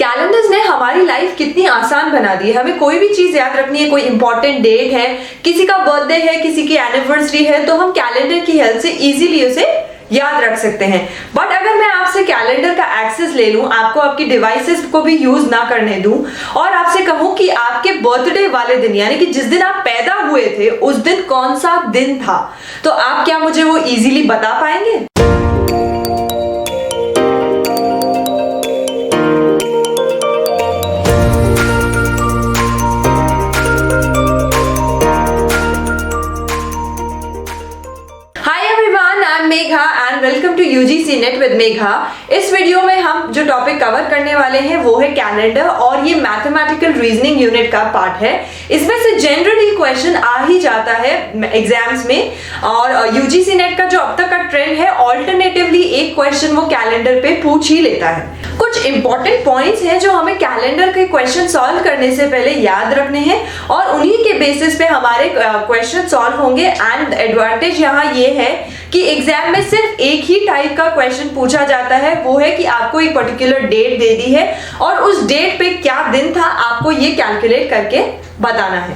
Calendars ने हमारी life कितनी आसान बना दी है। हमें कोई भी चीज याद रखनी है, कोई इंपॉर्टेंट डेट है, किसी का बर्थडे है, किसी की एनिवर्सरी है, तो हम कैलेंडर की हेल्प से इजीली उसे याद रख सकते हैं। बट अगर मैं आपसे कैलेंडर का एक्सेस ले लूं, आपको आपकी डिवाइसेस को भी यूज ना करने दूं और आपसे कहूं कि आपके बर्थडे वाले दिन यानी कि जिस दिन आप पैदा हुए थे उस दिन कौन सा दिन था, तो आप क्या मुझे वो इजीली बता पाएंगे? Megha and welcome to UGC NET with Megha. इस वीडियो में हम जो टॉपिक कवर करने वाले हैं वो है कैलेंडर और ये मैथमेटिकल रीजनिंग यूनिट का पार्ट है। इसमें से जनरली क्वेश्चन आ ही जाता है एग्जाम्स में और यूजीसी नेट का जो अब तक का ट्रेंड है ऑल्टरनेटिवली एक क्वेश्चन वो कैलेंडर पे पूछ ही लेता है। कुछ इंपॉर्टेंट पॉइंट्स हैं जो हमें कैलेंडर के क्वेश्चन सॉल्व करने से पहले याद रखने हैं और उन्हीं के बेसिस पे हमारे क्वेश्चन सॉल्व होंगे। एंड एडवांटेज यहाँ ये है कि एग्जाम में सिर्फ एक ही टाइप का क्वेश्चन पूछा जाता है, वो है कि आपको एक पर्टिकुलर डेट दे दी है और उस डेट पे क्या दिन था आपको ये कैलकुलेट करके बताना है।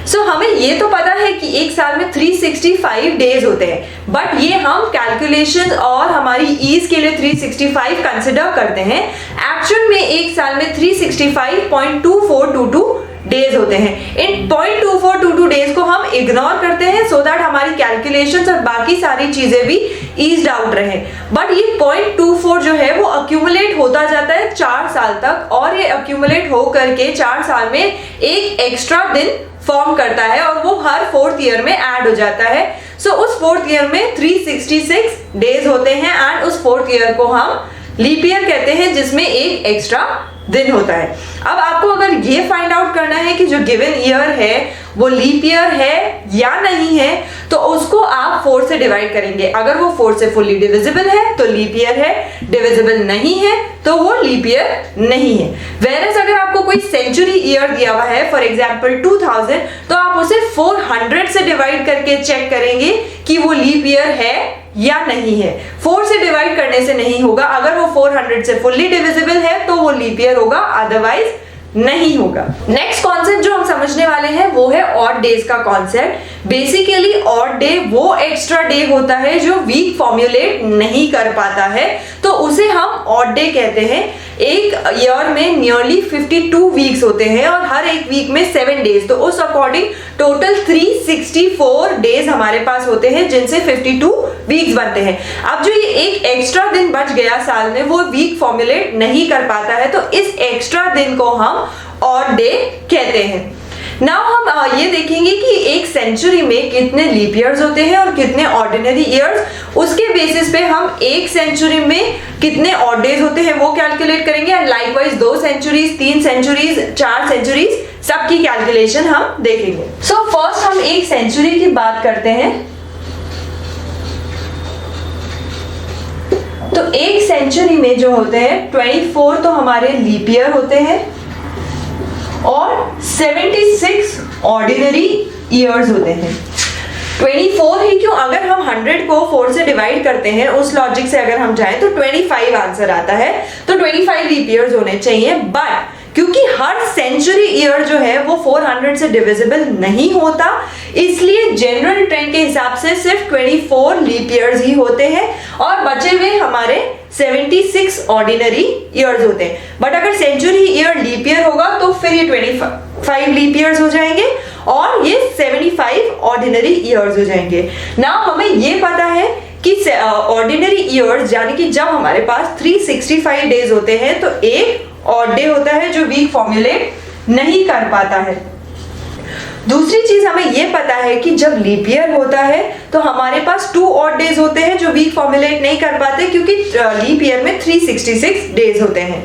सो हमें ये तो पता है कि एक साल में 365 डेज होते हैं, बट ये हम कैलकुलेशन और हमारी ईज के लिए 365 कंसिडर करते हैं। एक्चुअल में एक साल में 365.2422 डेज होते हैं। इन 0.2422 डेज को हम इग्नोर करते हैं सो दैट हमारी कैलकुलेशंस और बाकी सारी चीजें भी ईज्ड आउट रहे। बट ये 0.24 जो है वो अक्यूमुलेट होता जाता है 4 साल तक और ये अक्यूमुलेट हो करके 4 साल में एक एक्स्ट्रा दिन फॉर्म करता है और वो हर 4th ईयर में ऐड हो जाता है। सो उस 4th ईयर में 366 डेज होते हैं एंड उस 4th ईयर को हम लीप ईयर कहते हैं जिसमें एक एक्स्ट्रा दिन होता है। अब आपको अगर ये फाइंड आउट करना है कि जो गिवन ईयर है वो लीप ईयर है या नहीं है, तो उसको आप 4 से डिवाइड करेंगे। अगर वो 4 से फुल्ली डिविजिबल है तो लीप ईयर है, डिविजिबल नहीं है तो वो लीप ईयर नहीं है। वेरएस अगर आपको कोई सेंचुरी ईयर दिया हुआ है फॉर एग्जांपल 2000, तो आप उसे 400 से डिवाइड करके चेक करेंगे कि वो लीप ईयर है या नहीं है। 4 से डिवाइड करने से नहीं होगा। अगर वो 400 से फुल्ली डिविजिबल है तो वो लीप ईयर होगा, अदरवाइज नहीं होगा। नेक्स्ट कॉन्सेप्ट जो हम समझने वाले हैं वो है ऑड डेज का कॉन्सेप्ट। बेसिकली ऑड डे वो एक्स्ट्रा डे होता है जो वीक फॉर्म्युलेट नहीं कर पाता है, तो उसे हम ऑड डे कहते हैं। एक ईयर में नियरली 52 वीक्स होते हैं और हर एक वीक में 7 डेज, तो उस अकॉर्डिंग टोटल 364 डेज हमारे पास होते हैं जिनसे 52 वीक्स बनते हैं। अब जो ये एक एक्स्ट्रा दिन बच गया साल में वो वीक फॉर्म्युलेट नहीं कर पाता है, तो इस एक्स्ट्रा दिन को हम ऑड डे कहते हैं। नाउ हम ये देखेंगे कि एक सेंचुरी में कितने लीप ईयर्स होते हैं और कितने ऑर्डिनरी ईयर्स। उसके बेसिस पे हम एक सेंचुरी में कितने ऑड डेज होते हैं वो कैलकुलेट करेंगे and likewise 2 centuries, 3 centuries, 4 centuries सबकी कैलकुलेशन हम देखेंगे। सो फर्स्ट हम एक सेंचुरी की बात करते हैं। तो एक सेंचुरी में जो होते हैं 24 तो हमारे लीप ईयर होते हैं और 76 ऑर्डिनरी ईयर्स होते हैं। 24 ही क्यों, अगर हम 100 को 4 से डिवाइड करते हैं उस लॉजिक से अगर हम जाएं तो 25 आंसर आता है, तो 25 लीप ईयर्स होने चाहिए। बट क्योंकि हर सेंचुरी ईयर जो है वो 400 से डिविजिबल नहीं होता, इसलिए जनरल ट्रेंड के हिसाब से सिर्फ 24 लीप ईयर्स ही होते हैं और बचे हुए हमारे 76 ऑर्डिनरी ईयर्स होते हैं। बट अगर सेंचुरी ईयर लीप ईयर होगा तो फिर ये 25 लीप ईयर्स हो जाएंगे और ये 75 ऑर्डिनरी ईयर्स हो जाएंगे। नाउ हमें ये पता है कि ऑर्डिनरी ईयर्स यानी कि जब हमारे पास 365 डेज होते हैं तो एक ऑड डे होता है जो वीक फॉर्म्युलेट नहीं कर पाता है। दूसरी चीज हमें यह पता है कि जब लीप ईयर होता है तो हमारे पास 2 ऑड डेज होते हैं जो वीक फॉर्म्युलेट नहीं कर पाते, क्योंकि लीप ईयर में 366 डेज होते हैं।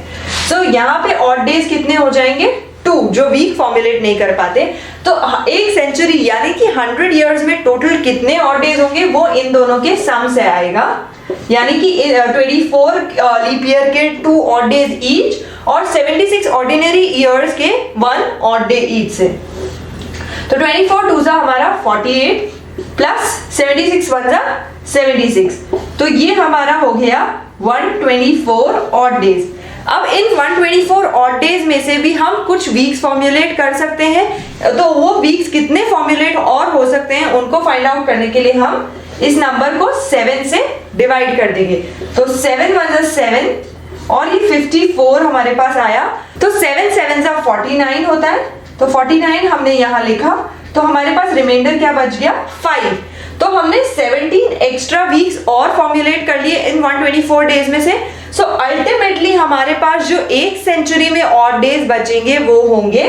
सो यहाँ पे ऑड डेज कितने हो जाएंगे? 2 जो वीक फॉर्म्युलेट नहीं कर पाते। तो एक सेंचुरी यानी कि 100 ईयर्स में टोटल कितने ऑड डेज होंगे वो इन दोनों के सम से आएगा, यानी कि 24 लीप ईयर के 2 ऑड डेज ईच और 76 ऑर्डिनरी ईयर्स के 1 ऑड डे ईच से। तो 24 2 हमारा 48 प्लस 76 1 76, तो ये हमारा हो गया 124 ऑड डेज। अब इन 124 ऑड डेज में से भी हम कुछ वीक्स फॉर्मुलेट कर सकते हैं, तो वो वीक्स कितने फॉर्मुलेट और हो सकते हैं उनको फाइंड आउट करने के लिए हम इस नंबर को 7 से डिवाइड कर देंगे। तो 7 × 7 और ये 54 हमारे पास आया, तो 7 7 × 49 होता है, तो 49 हमने यहाँ लिखा, तो हमारे पास रिमाइंडर क्या बच गया 5। तो हमने 17 एक्स्ट्रा वीक्स और फॉर्मुलेट कर लिए इन 124 डेज में से। सो अल्टीमेटली हमारे पास जो एक सेंचुरी में ऑड डेज बचेंगे वो होंगे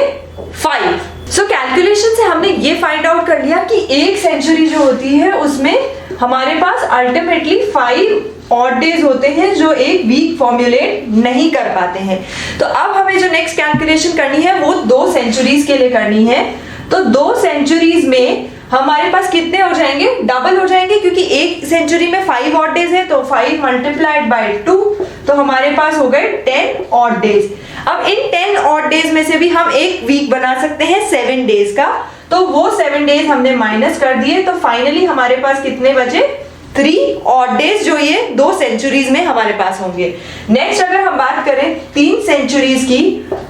5। सो कैलकुलेशन से हमने ये फाइंड आउट कर लिया कि एक सेंचुरी जो होती है उसमें हमारे पास अल्टीमेटली 5 ऑड डेज होते हैं जो एक वीक फॉर्मुलेट नहीं कर पाते हैं। तो अब हमें जो नेक्स्ट कैलकुलेशन करनी है वो 2 सेंचुरीज के लिए करनी है। तो 2 सेंचुरीज में हमारे पास कितने हो जाएंगे, डबल हो जाएंगे, क्योंकि एक सेंचुरी में 5 ऑड डेज है, तो 5 × 2, तो हमारे पास हो गए 10 ऑड डेज। अब इन 10 ऑड डेज में से भी हम एक वीक बना सकते हैं 7 डेज का, तो वो 7 डेज हमने माइनस कर दिए, तो फाइनली हमारे पास कितने बचे 3 ऑड डेज जो ये 2 सेंचुरीज में हमारे पास होंगे। नेक्स्ट अगर हम बात करें 3 सेंचुरीज की,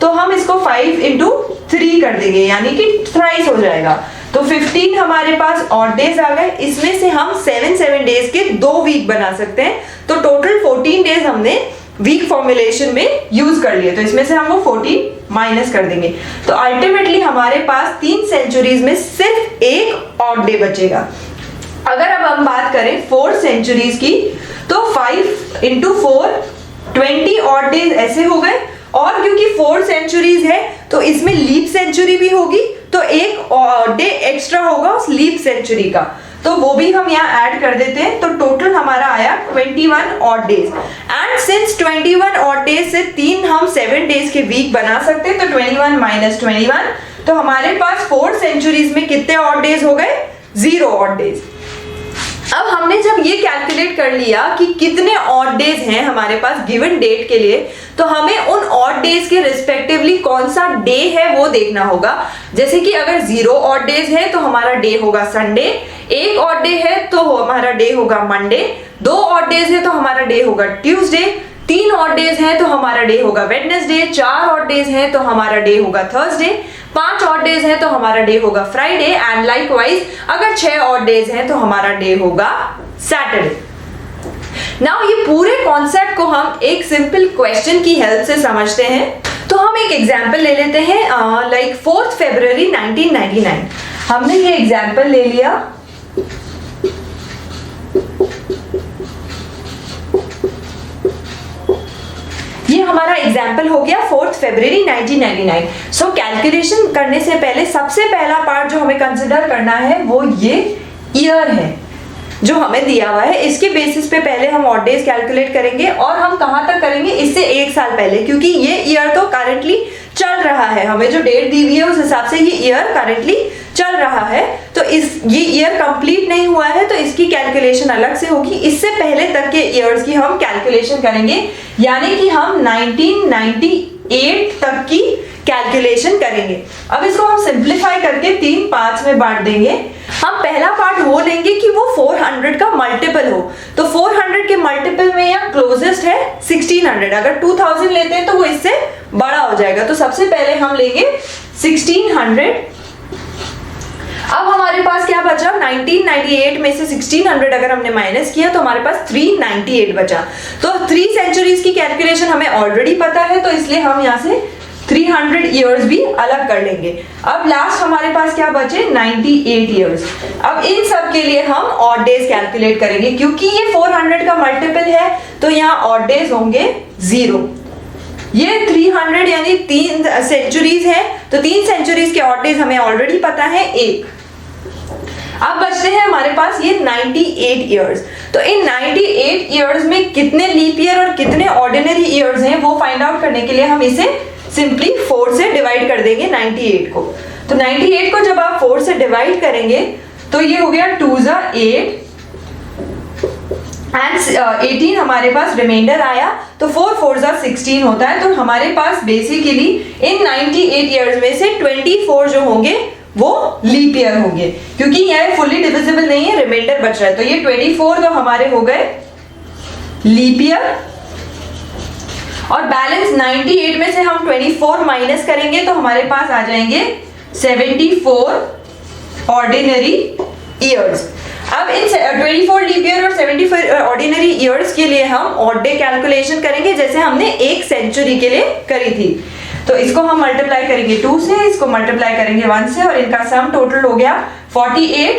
तो हम इसको 5 × 3 कर देंगे, यानी कि थ्राइस हो जाएगा, तो 15 हमारे पास ऑड डेज आ गए। इसमें से हम 7 डेज के 2 वीक बना सकते हैं, तो टोटल 14 डेज हमने वीक फॉर्मुलेशन में यूज कर लिए, तो इसमें से हम वो 14 माइनस कर देंगे। तो अल्टीमेटली हमारे पास 3 सेंचुरीज में सिर्फ एक ऑड डे बचेगा। अगर अब हम बात करें 4 सेंचुरीज की, तो 5 × 4 20 ऑड डेज ऐसे हो गए, और क्योंकि 4 सेंचुरीज है तो इसमें लीप सेंचुरी भी होगी, तो एक डे एक्स्ट्रा होगा उस लीप सेंचुरी का, तो वो भी हम यहाँ ऐड कर देते हैं। तो टोटल हमारा आया 21 odd days. And since 21 odd days से 3 हम 7 डेज के वीक बना सकते हैं, तो 21 - 21, तो हमारे पास 4 सेंचुरीज में कितने ऑड डेज हो गए 0 ऑड डेज। अब हमने जब ये कैलकुलेट कर लिया कि कितने ऑड डेज हैं हमारे पास गिवन डेट के लिए, तो हमें उन ऑड डेज के रिस्पेक्टिवली कौन सा डे है वो देखना होगा। जैसे कि अगर 0 ऑड डेज है तो हमारा डे होगा संडे, 1 ऑड डे है तो हमारा डे होगा मंडे, 2 ऑड डेज है तो हमारा डे होगा ट्यूसडे, 3 ऑड डेज है तो हमारा डे होगा वेडनेसडे, 4 ऑड डेज है तो हमारा डे होगा थर्सडे, 5 ऑड डेज है तो हमारा डे होगा फ्राइडे, एंड लाइकवाइज अगर 6 ऑड डेज है तो हमारा डे होगा सैटरडे। नाउ ये पूरे कॉन्सेप्ट को हम एक सिंपल क्वेश्चन की हेल्प से समझते हैं। तो हम एक एग्जांपल ले लेते हैं, लाइक 4 फरवरी 1999। हमने ये एग्जांपल ले लिया, ये हमारा एग्जाम्पल हो गया 4 फरवरी 1999। सो कैलकुलेशन करने से पहले सबसे पहला पार्ट जो हमें कंसिडर करना है वो ये ईयर है जो हमें दिया हुआ है। इसके बेसिस पे पहले हम ऑड डेज कैलकुलेट करेंगे, और हम कहां तक करेंगे, इससे 1 साल पहले, क्योंकि ये ईयर तो करंटली चल रहा है, हमें जो डेट दी हुई है उस हिसाब से ये ईयर करंटली चल रहा है। तो ये ईयर कंप्लीट नहीं हुआ है तो इसकी कैलकुलेशन अलग से होगी। इससे पहले तक के ईयर्स की हम कैलकुलेशन करेंगे, यानी कि हम 1998 तक की कैलकुलेशन करेंगे। अब इसको हम सिंप्लीफाई करके 3 पार्ट्स में बांट देंगे। हम पहला पार्ट वो लेंगे कि वो 400 का मल्टीपल हो, तो 400 के मल्टीपल में यहाँ क्लोजेस्ट है 1600, अगर 2000 लेते हैं तो वो इससे बड़ा हो जाएगा। तो सबसे पहले हम लेंगे 1600। अब हमारे पास क्या बचा, 1998 में से 1600 अगर हमने माइनस किया तो हमारे पास 398 बचा। तो 3 सेंचुरीज की कैलकुलेशन हमें ऑलरेडी पता है, तो इसलिए हम यहाँ से 300 ईयर्स भी अलग कर लेंगे। अब लास्ट हमारे पास क्या बचे 98 ईयर्स। अब इन सब के लिए हम ऑड डेज कैलकुलेट करेंगे, क्योंकि ये 400 का मल्टीपल है तो यहाँ ऑड डेज होंगे 0। ये 300 यानी 3 सेंचुरीज है, तो 3 सेंचुरीज के ऑड डेज हमें ऑलरेडी पता है 1। अब बचते हैं हमारे पास ये 98 ईयर्स। तो इन 98 ईयर्स में कितने लीप ईयर और कितने ऑर्डिनरी ईयर्स हैं वो फाइंड आउट करने के लिए हम इसे सिंपली 4 से डिवाइड कर देंगे 98 को। तो 98 को जब आप 4 से डिवाइड करेंगे तो ये हो गया 2 × 8 एंड 18 हमारे पास रिमाइंडर आया, तो 4 × 4 = 16 होता है। तो हमारे पास बेसिकली इन 98 ईयर्स में से 24 जो होंगे वो लीप ईयर होंगे, क्योंकि यह फुल्ली डिविजिबल नहीं है, रिमाइंडर बच रहा है। तो ये 24 तो हमारे हो गए लीप ईयर। और बैलेंस 98 में से हम 24 माइनस करेंगे तो हमारे पास आ जाएंगे 74 ऑर्डिनरी ईयर्स। अब इन 24 लीप ईयर और 74 ऑर्डिनरी ईयर्स के लिए हम ऑड डे कैलकुलेशन करेंगे जैसे हमने एक सेंचुरी के लिए करी थी। तो इसको हम मल्टीप्लाई करेंगे 2 से, इसको मल्टीप्लाई करेंगे 1 से, और इनका सम टोटल हो गया 48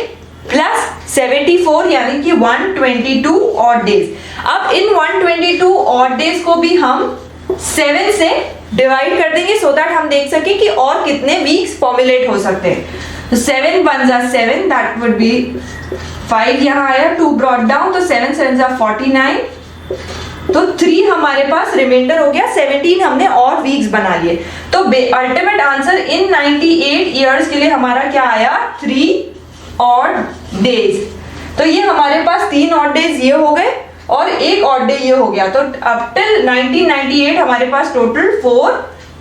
प्लस 74 यानी कि 122 ऑड डेज। अब इन 122 ऑड डेज को भी हम 7 से डिवाइड कर देंगे सो दैट हम देख सकें कि और कितने वीक्स फॉर्मुलेट हो सकते हैं। तो 7 1 जा 7, दैट वुड बी 5 यहाँ आया, 2 ब्रॉट डाउन, तो 7 7 जा 49, तो 3 हमारे पास रिमाइंडर हो गया, 17 हमने और वीक्स बना लिए। तो अल्टीमेट आंसर इन 98 ईयर्स के लिए हमारा क्या आया, 3 ऑड डेज। तो ये हमारे पास 3 ऑड डेज ये हो गए और एक ऑड डे ये हो गया। तो अब टिल 1998 हमारे पास टोटल 4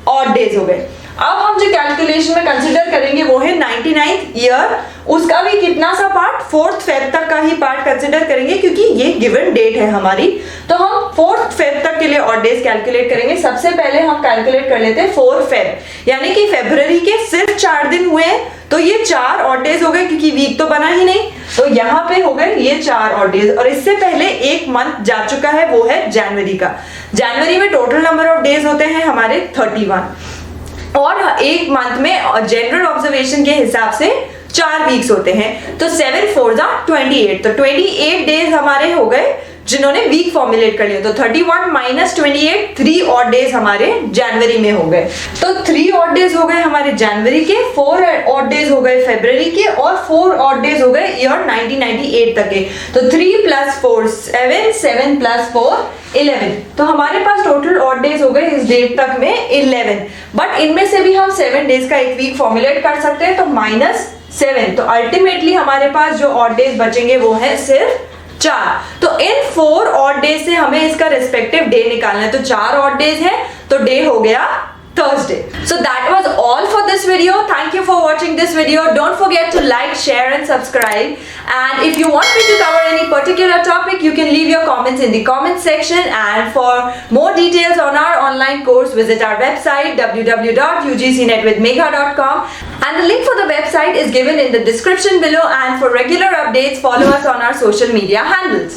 ऑड डेज हो गए। अब हम जो कैलकुलेशन में कंसीडर करेंगे वो है 99th ईयर, उसका भी कितना सा पार्ट, 4th फेब तक का ही पार्ट कंसीडर करेंगे क्योंकि ये गिवन डेट है हमारी। तो हम 4th फेब तक के लिए ऑड डेज कैलकुलेट करेंगे। सबसे पहले हम कैलकुलेट कर लेते हैं 4 फेब, यानी कि फरवरी के सिर्फ 4 दिन हुए हैं, तो ये 4 ऑड डेज हो गए क्योंकि वीक तो बना ही नहीं, तो यहाँ पे हो गए ये 4 ऑड डेज। और इससे पहले एक मंथ जा चुका है, वो है जनवरी का। जनवरी में टोटल नंबर ऑफ डेज होते हैं हमारे 31, और एक मंथ में जनरल ऑब्जर्वेशन के हिसाब से 4 वीक्स होते हैं, तो 7 4 जा 28, तो 28 डेज हमारे हो गए जिन्होंने वीक फॉर्मुलेट कर लिया। तो 31 माइनस 28, 3 ऑड डेज हमारे जनवरी में हो गए। तो 3 ऑड डेज हो गए हमारे जनवरी के, 4 ऑड डेज हो गए फरवरी के, और 4 ऑड डेज हो गए ईयर 1998 तक के। तो 3 प्लस 4 7, 7 प्लस 4 11, तो हमारे पास टोटल ऑड डेज हो गए इस डेट तक में 11। बट इनमें से भी हम 7 डेज का एक वीक फॉर्मुलेट कर सकते हैं, तो -7। तो अल्टीमेटली हमारे पास जो ऑड डेज बचेंगे वो है सिर्फ 4। तो इन 4 ऑड डेज से हमें इसका रिस्पेक्टिव डे निकालना है। तो 4 ऑड डेज है तो डे हो गया Thursday. So that was all for this video. Thank you for watching this video. Don't forget to like, share and subscribe. And if you want me to cover any particular topic, you can leave your comments in the comment section. And for more details on our online course, visit our website www.ugcnetwithmegha.com. And the link for the website is given in the description below. And for regular updates, follow us on our social media handles.